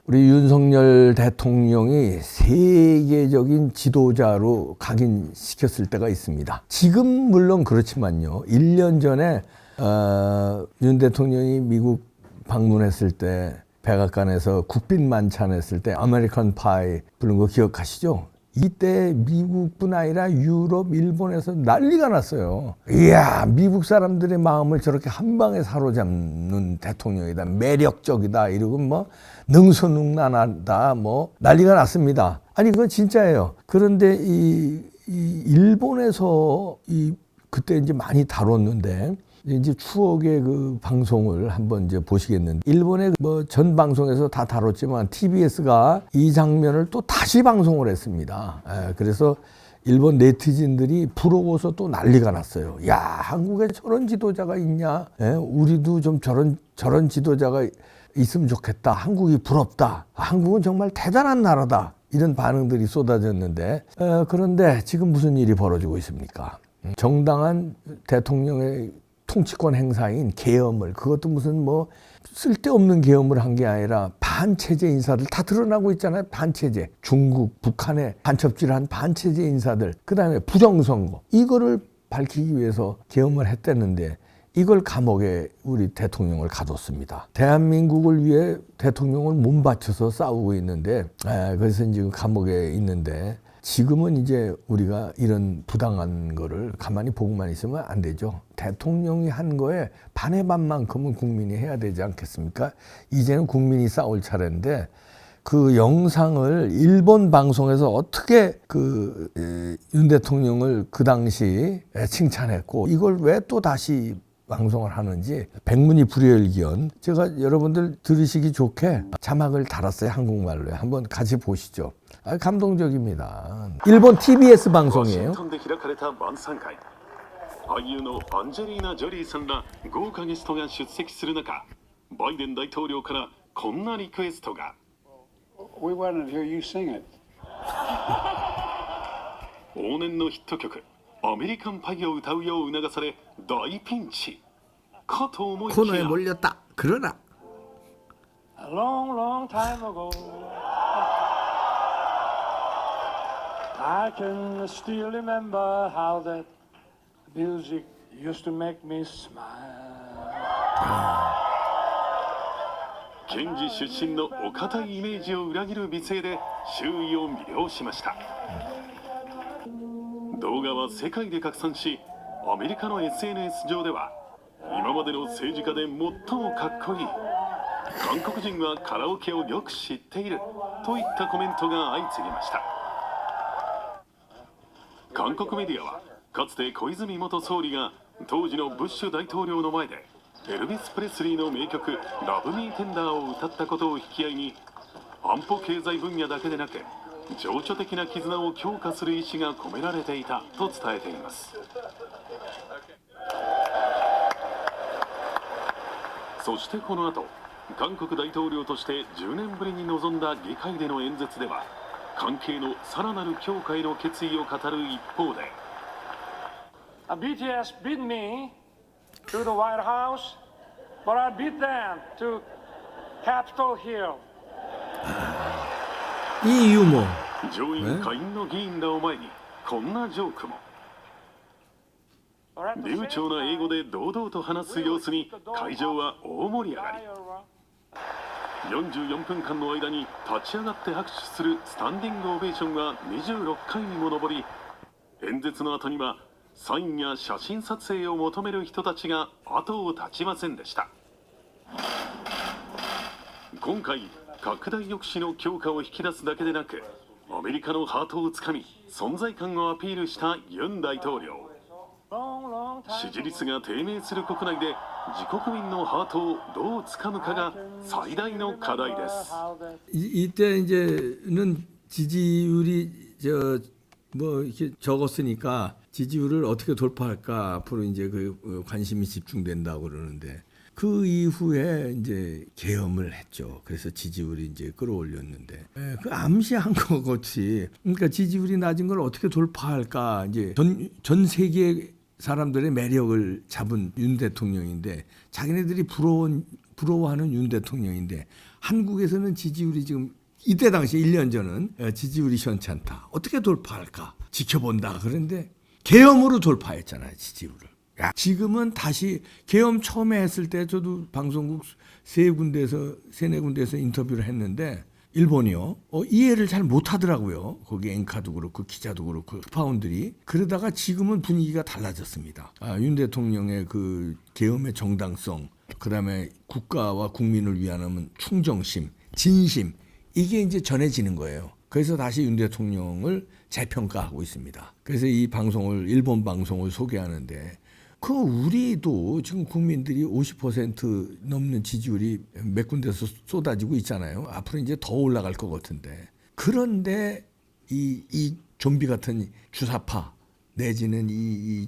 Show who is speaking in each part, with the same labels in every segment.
Speaker 1: 우리 윤석열 대통령이 세계적인 지도자로 각인시켰을 때가 있습니다. 지금 물론 그렇지만요. 1년 전에 윤 대통령이 미국 방문했을 때 백악관에서 국빈 만찬했을 때 아메리칸 파이 부른 거 기억하시죠? 이때 미국뿐 아니라 유럽, 일본에서 난리가 났어요. 이야, 미국 사람들의 마음을 저렇게 한 방에 사로잡는 대통령이다. 매력적이다. 이러고 뭐 능수능란하다. 뭐 난리가 났습니다. 아니, 그건 진짜예요. 그런데 이 일본에서 그때 이제 많이 다뤘는데 이제 추억의 그 방송을 한번 이제 보시겠는데, 일본의 뭐 전 방송에서 다 다뤘지만 TBS가 이 장면을 또 다시 방송을 했습니다. 그래서 일본 네티즌들이 부러워서 또 난리가 났어요. 야, 한국에 저런 지도자가 있냐? 우리도 좀 저런 지도자가 있으면 좋겠다. 한국이 부럽다. 한국은 정말 대단한 나라다. 이런 반응들이 쏟아졌는데, 그런데 지금 무슨 일이 벌어지고 있습니까? 정당한 대통령의 통치권 행사인 계엄을, 그것도 무슨 뭐 쓸데없는 계엄을 한 게 아니라 반체제 인사들 다 드러나고 있잖아요. 반체제, 중국, 북한에 간첩질한 반체제 인사들, 그 다음에 부정선거, 이거를 밝히기 위해서 계엄을 했댔는데 이걸 감옥에 우리 대통령을 가뒀습니다. 대한민국을 위해 대통령을 몸바쳐서 싸우고 있는데, 그래서 지금 감옥에 있는데, 지금은 이제 우리가 이런 부당한 거를 가만히 보고만 있으면 안 되죠. 대통령이 한 거에 반의 반만큼은 국민이 해야 되지 않겠습니까? 이제는 국민이 싸울 차례인데, 그 영상을 일본 방송에서 어떻게 윤 대통령을 그 당시 칭찬했고, 이걸 왜 또 다시 방송을 하는지 백문이 불여일견. 제가 여러분들 들으시기 좋게 자막을 달았어요. 한국말로요. 한번 같이 보시죠. 감동적입니다. 일본 TBS 방송이에요.
Speaker 2: 俳優のアンジェリーナ・ジョリーさんら豪華ゲストが出席する中、バイデン大統領からこんなリクエストが。
Speaker 3: We wanted to hear you sing it.
Speaker 2: 往年のヒット曲アメリカンパイを歌うよう促され大ピンチかと思いきや
Speaker 1: 코너에 몰렸다. 그러나
Speaker 3: A long, long time ago, I can still remember how that music used to make me smile.
Speaker 2: ケンジ出身のお堅いイメージを裏切る美声で周囲を魅了しました。動画は世界で拡散し、アメリカの SNS 上では今までの政治家で最もかっこいい、韓国人はカラオケをよく知っているといったコメントが相次ぎました。韓国メディアはかつて小泉元総理が当時のブッシュ大統領の前でエルビス・プレスリーの名曲「ラブ・ミー・テンダー」を歌ったことを引き合いに、安保経済分野だけでなく情緒的な絆を強化する意思が込められていたと伝えています。そしてこの後、韓国大統領として10年ぶりに臨んだ議会での演説では、関係のさらなる強化への決意を語る一方で、
Speaker 3: BTS beat me to the White House, but I beat them to Capitol Hill.
Speaker 1: 이 유머.
Speaker 2: 上院下院の議員らを前にこんなジョークも。流暢な英語で堂々と話す様子に会場は大盛り上がり、44分間の間に立ち上がって拍手するスタンディングオベーションは26回にも上り、演説の後にはサインや写真撮影を求める人たちが後を絶ちませんでした。今回拡大抑止の強化を引き出すだけでなく、アメリカのハートをつかみ存在感をアピールしたユン大統領。支持率が低迷する国内で自国民のハートをどうつかむかが最大の課題です。
Speaker 1: 이때 이제는 지지율이 뭐 이렇게 적었으니까 지지율을 어떻게 돌파할까 앞으로 이제 그 관심이 집중된다고 그러는데, 그 이후에 이제 계엄을 했죠. 그래서 지지율이 이제 끌어올렸는데, 그 암시한 거같이, 그러니까 지지율이 낮은 걸 어떻게 돌파할까, 이제 전 세계 사람들의 매력을 잡은 윤 대통령인데 자기네들이 부러워하는 윤 대통령인데 한국에서는 지지율이 지금 이때 당시 1년 전은 지지율이 현찮다. 어떻게 돌파할까 지켜본다. 그런데 계엄으로 돌파했잖아요. 지지율을. 지금은 다시 계엄 처음에 했을 때 저도 방송국 세네 군데에서 인터뷰를 했는데 일본이요. 이해를 잘 못하더라고요. 거기 앵카도 그렇고 기자도 그렇고 특파원들이. 그러다가 지금은 분위기가 달라졌습니다. 윤 대통령의 그 계엄의 정당성, 그다음에 국가와 국민을 위한 충정심, 진심 이게 이제 전해지는 거예요. 그래서 다시 윤 대통령을 재평가하고 있습니다. 그래서 이 방송을 일본 방송을 소개하는데 우리도 지금 국민들이 50% 넘는 지지율이 몇 군데서 쏟아지고 있잖아요. 앞으로 이제 더 올라갈 것 같은데. 그런데 이 좀비 같은 주사파 내지는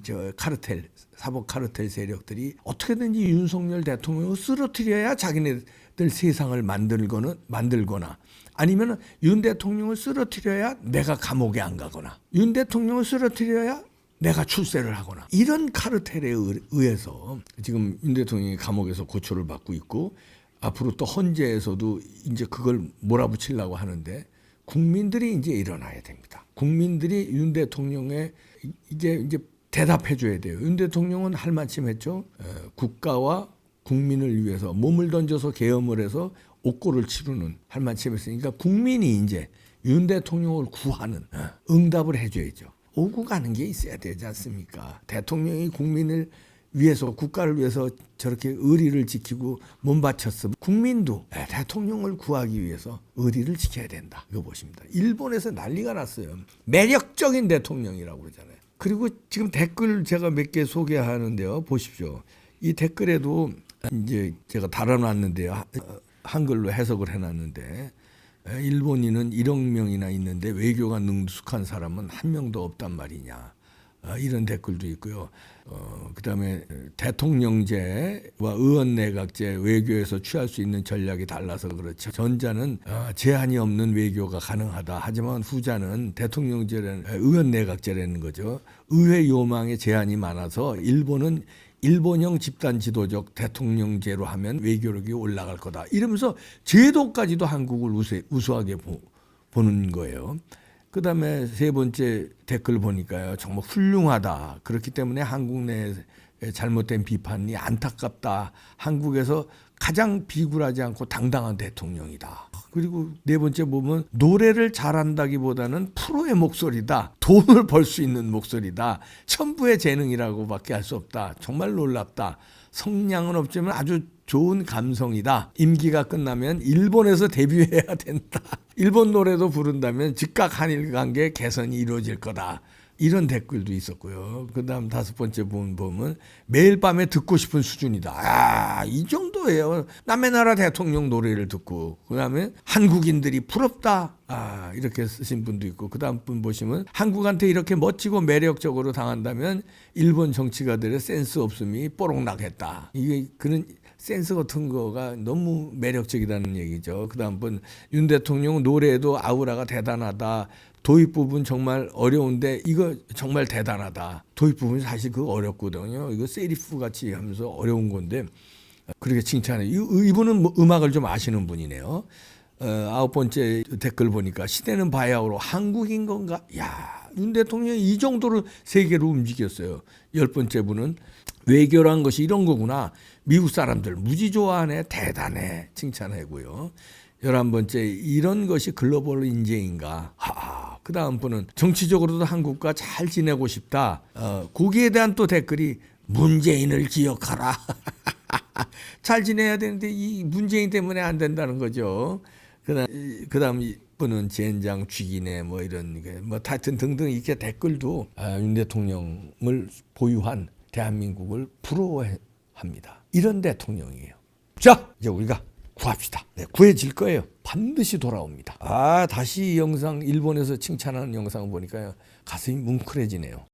Speaker 1: 저 카르텔, 사법 카르텔 세력들이 어떻게든지 윤석열 대통령을 쓰러뜨려야 자기네들 세상을 만들거나 아니면 윤 대통령을 쓰러뜨려야 내가 감옥에 안 가거나 윤 대통령을 쓰러뜨려야 내가 출세를 하거나 이런 카르텔에 의해서 지금 윤 대통령이 감옥에서 고초를 받고 있고 앞으로 또 헌재에서도 이제 그걸 몰아붙이려고 하는데 국민들이 이제 일어나야 됩니다. 국민들이 윤 대통령에 이제 대답해 줘야 돼요. 윤 대통령은 할 만큼 했죠. 국가와 국민을 위해서 몸을 던져서 계엄을 해서 옥고를 치르는 할 만큼 했으니까 국민이 이제 윤 대통령을 구하는 응답을 해줘야죠. 오고 가는 게 있어야 되지 않습니까? 대통령이 국민을 위해서 국가를 위해서 저렇게 의리를 지키고 몸 바쳤어. 국민도 대통령을 구하기 위해서 의리를 지켜야 된다. 이거 보십니다. 일본에서 난리가 났어요. 매력적인 대통령이라고 그러잖아요. 그리고 지금 댓글 제가 몇 개 소개하는데요. 보십시오. 이 댓글에도 이제 제가 달아놨는데요. 한글로 해석을 해놨는데 일본인은 1억 명이나 있는데 외교가 능숙한 사람은 한 명도 없단 말이냐. 이런 댓글도 있고요. 그다음에 대통령제와 의원내각제 외교에서 취할 수 있는 전략이 달라서 그렇죠. 전자는 제한이 없는 외교가 가능하다. 하지만 후자는 대통령제라는 의원내각제라는 거죠. 의회 요망에 제한이 많아서 일본은 일본형 집단 지도적 대통령제로 하면 외교력이 올라갈 거다. 이러면서 제도까지도 한국을 우수하게 보는 거예요. 그다음에 세 번째 댓글 보니까요. 정말 훌륭하다. 그렇기 때문에 한국 내에 잘못된 비판이 안타깝다. 한국에서 가장 비굴하지 않고 당당한 대통령이다. 그리고 네 번째 보면 노래를 잘한다기보다는 프로의 목소리다. 돈을 벌 수 있는 목소리다. 천부의 재능이라고밖에 할 수 없다. 정말 놀랍다. 성량은 없지만 아주 좋은 감성이다. 임기가 끝나면 일본에서 데뷔해야 된다. 일본 노래도 부른다면 즉각 한일 관계 개선이 이루어질 거다. 이런 댓글도 있었고요. 그 다음 다섯 번째 보면 매일 밤에 듣고 싶은 수준이다. 이 정도예요. 남의 나라 대통령 노래를 듣고. 그 다음에 한국인들이 부럽다. 이렇게 쓰신 분도 있고. 그 다음 분 보시면 한국한테 이렇게 멋지고 매력적으로 당한다면 일본 정치가들의 센스 없음이 뽀록나겠다. 이게 그런 센스 같은 거가 너무 매력적이라는 얘기죠. 그 다음 분 윤 대통령 노래에도 아우라가 대단하다. 도입 부분 정말 어려운데 이거 정말 대단하다. 도입 부분이 사실 그거 어렵거든요. 이거 세리프 같이 하면서 어려운 건데 그렇게 칭찬해요. 이분은 뭐 음악을 좀 아시는 분이네요. 아홉 번째 댓글 보니까 시대는 바야흐로 한국인 건가? 윤 대통령이 이 정도로 세계로 움직였어요. 열 번째 분은 외교란 것이 이런 거구나. 미국 사람들 무지 좋아하네. 대단해. 칭찬하고요. 11번째 이런 것이 글로벌 인재인가. 그 다음 분은 정치적으로도 한국과 잘 지내고 싶다. 거기에 대한 또 댓글이 문재인을 기억하라. 잘 지내야 되는데 이 문재인 때문에 안 된다는 거죠. 그 다음 분은 젠장 쥐기네 뭐 이런 뭐 하여튼 등등 이렇게 댓글도 윤 대통령을 보유한 대한민국을 부러워합니다. 이런 대통령이에요. 자, 이제 우리가 구합시다. 네, 구해질 거예요. 반드시 돌아옵니다. 다시 이 영상 일본에서 칭찬하는 영상을 보니까요. 가슴이 뭉클해지네요.